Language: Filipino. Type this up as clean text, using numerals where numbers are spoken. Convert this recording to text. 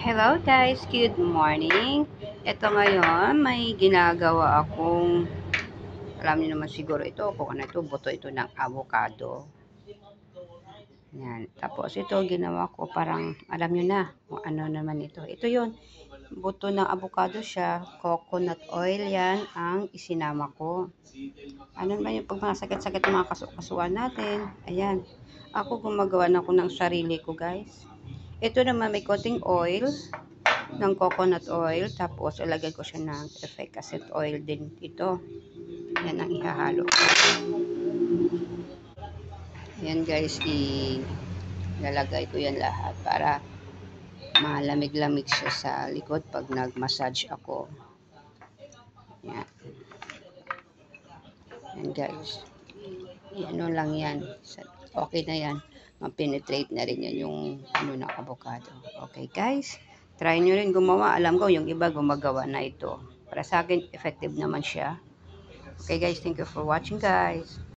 Hello guys, good morning. Ito ngayon, may ginagawa akong, alam niyo naman siguro ito, kung ano ito, buto ito ng avocado. Yan. Tapos ito, ginawa ko parang, alam niyo na, kung ano naman ito. Ito yun, buto ng avocado siya, coconut oil yan, ang isinama ko. Ano naman yung pag mga sakit-sakit ng mga kasuan natin. Ayan. Ako gumagawa na ako ng sarili ko guys. Ito naman may coating oil ng coconut oil, tapos ilagay ko siya ng effect acid oil din ito. Yan ang ihahalo. Yan guys, ilalagay ko yan lahat para malamig-lamig siya sa likod pag nag-massage ako. Yan. Yan guys. Ano lang yan. Okay na yan. Ma-penetrate na rin yan yung ano ng avocado. Okay guys. Try nyo rin gumawa. Alam ko yung iba gumagawa na ito. Para sa akin, effective naman siya. Okay guys, thank you for watching guys.